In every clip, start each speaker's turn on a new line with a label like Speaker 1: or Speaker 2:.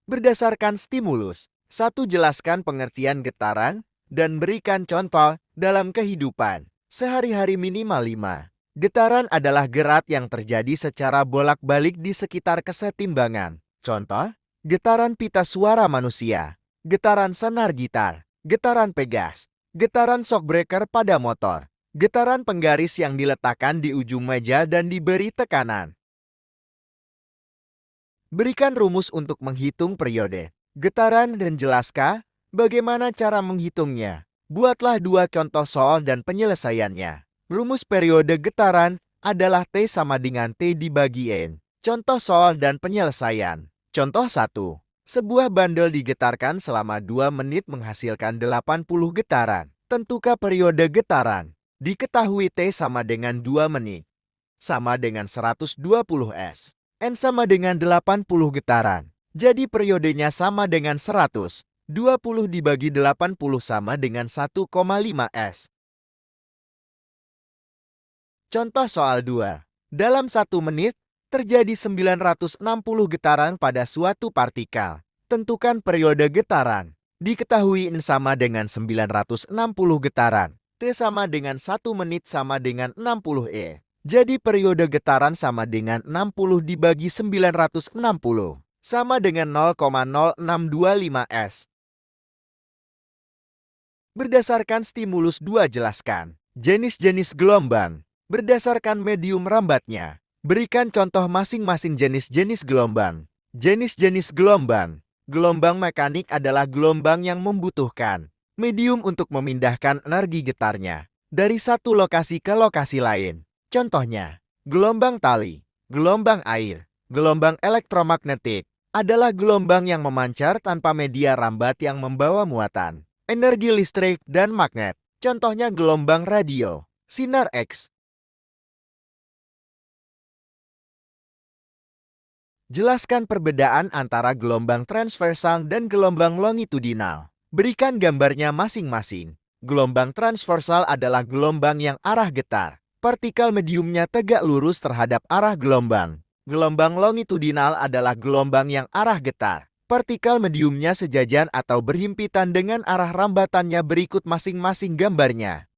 Speaker 1: Berdasarkan stimulus, 1. Jelaskan pengertian getaran dan berikan contoh dalam kehidupan sehari-hari minimal 5. Getaran adalah gerak yang terjadi secara bolak-balik di sekitar kesetimbangan. Contoh, getaran pita suara manusia, getaran senar gitar, getaran pegas, getaran shockbreaker pada motor, getaran penggaris yang diletakkan di ujung meja dan diberi tekanan. Berikan rumus untuk menghitung periode getaran dan jelaskan bagaimana cara menghitungnya. Buatlah 2 contoh soal dan penyelesaiannya. Rumus periode getaran adalah T sama dengan T dibagi N. Contoh soal dan penyelesaian. Contoh 1. Sebuah bandel digetarkan selama 2 menit menghasilkan 80 getaran. Tentukan periode getaran. Diketahui T sama dengan 2 menit. Sama dengan 120 S. N sama dengan 80 getaran. Jadi periodenya sama dengan 100. 20 dibagi 80 sama dengan 1,5 S. Contoh soal 2. Dalam 1 menit, terjadi 960 getaran pada suatu partikel. Tentukan periode getaran. Diketahui N sama dengan 960 getaran. T sama dengan 1 menit sama dengan 60 E. Jadi periode getaran sama dengan 60 dibagi 960. Sama dengan 0,0625 S. Berdasarkan stimulus 2 jelaskan jenis-jenis gelombang. Berdasarkan medium rambatnya, berikan contoh masing-masing jenis-jenis gelombang. Jenis-jenis gelombang. Gelombang mekanik adalah gelombang yang membutuhkan medium untuk memindahkan energi getarnya dari satu lokasi ke lokasi lain. Contohnya, gelombang tali, gelombang air, gelombang elektromagnetik adalah gelombang yang memancar tanpa media rambat yang membawa muatan energi listrik dan magnet. Contohnya gelombang radio, sinar X. Jelaskan perbedaan antara gelombang transversal dan gelombang longitudinal. Berikan gambarnya masing-masing. Gelombang transversal adalah gelombang yang arah getar. Partikel mediumnya tegak lurus terhadap arah gelombang. Gelombang longitudinal adalah gelombang yang arah getar. Partikel mediumnya sejajar atau berhimpitan dengan arah rambatannya berikut masing-masing gambarnya.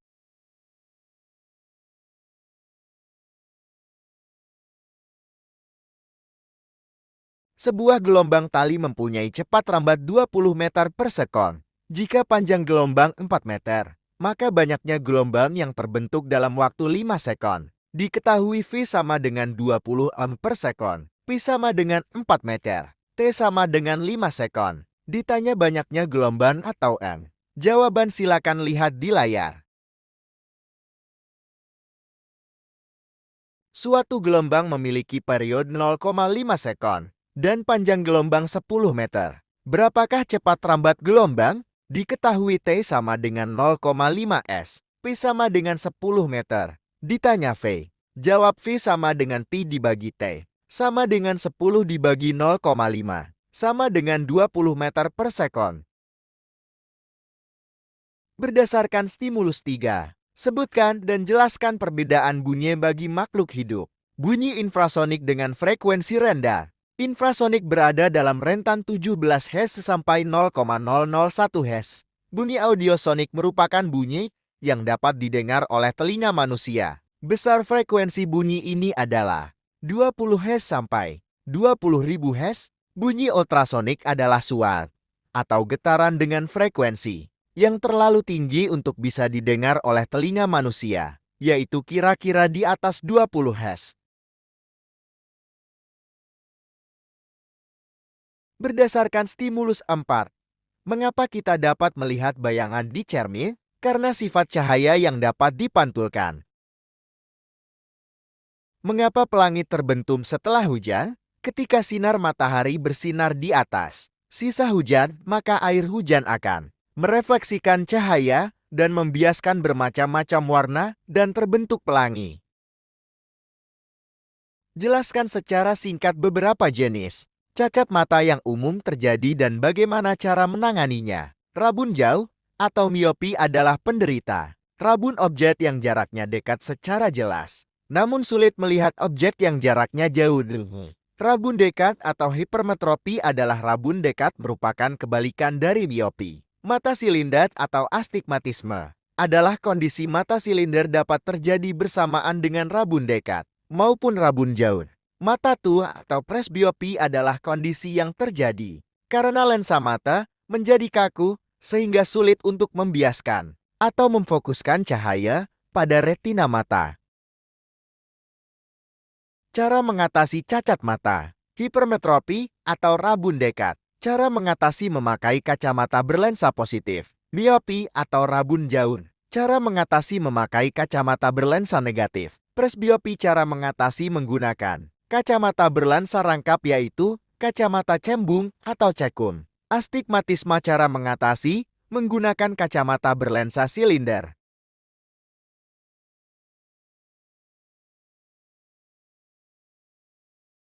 Speaker 1: Sebuah gelombang tali mempunyai cepat rambat 20 meter per sekon. Jika panjang gelombang 4 meter, maka banyaknya gelombang yang terbentuk dalam waktu 5 sekon. Diketahui V sama dengan 20 ohm per sekon. Pi sama dengan 4 meter. T sama dengan 5 sekon. Ditanya banyaknya gelombang atau M. Jawaban silakan lihat di layar. Suatu gelombang memiliki periode 0,5 sekon dan panjang gelombang 10 meter. Berapakah cepat rambat gelombang? Diketahui T sama dengan 0,5 S. Pi sama dengan 10 meter. Ditanya V. Jawab V sama dengan Pi dibagi T. Sama dengan 10 dibagi 0,5. Sama dengan 20 meter per sekon. Berdasarkan stimulus 3, sebutkan dan jelaskan perbedaan bunyi bagi makhluk hidup. Bunyi infrasonik dengan frekuensi rendah. Infrasonik berada dalam rentan 17 Hz sampai 0,001 Hz. Bunyi audiosonik merupakan bunyi yang dapat didengar oleh telinga manusia. Besar frekuensi bunyi ini adalah 20 Hz sampai 20.000 Hz. Bunyi ultrasonik adalah suara atau getaran dengan frekuensi yang terlalu tinggi untuk bisa didengar oleh telinga manusia, yaitu kira-kira di atas 20 Hz. Berdasarkan stimulus 4, mengapa kita dapat melihat bayangan di cermin? Karena sifat cahaya yang dapat dipantulkan. Mengapa pelangi terbentuk setelah hujan? Ketika sinar matahari bersinar di atas sisa hujan, maka air hujan akan merefleksikan cahaya dan membiaskan bermacam-macam warna dan terbentuk pelangi. Jelaskan secara singkat beberapa jenis cacat mata yang umum terjadi dan bagaimana cara menanganinya. Rabun jauh atau miopi adalah penderita rabun objek yang jaraknya dekat secara jelas, namun sulit melihat objek yang jaraknya jauh. Rabun dekat atau hipermetropi adalah rabun dekat merupakan kebalikan dari miopi. Mata silinder atau astigmatisme adalah kondisi mata silinder dapat terjadi bersamaan dengan rabun dekat maupun rabun jauh. Mata tua atau presbiopi adalah kondisi yang terjadi karena lensa mata menjadi kaku sehingga sulit untuk membiaskan atau memfokuskan cahaya pada retina mata. Cara mengatasi cacat mata, hipermetropi atau rabun dekat. Cara mengatasi memakai kacamata berlensa positif, miopi atau rabun jauh. Cara mengatasi memakai kacamata berlensa negatif, presbiopi. Cara mengatasi menggunakan kacamata berlensa rangkap yaitu kacamata cembung atau cekung. Astigmatisme. Cara mengatasi menggunakan kacamata berlensa silinder.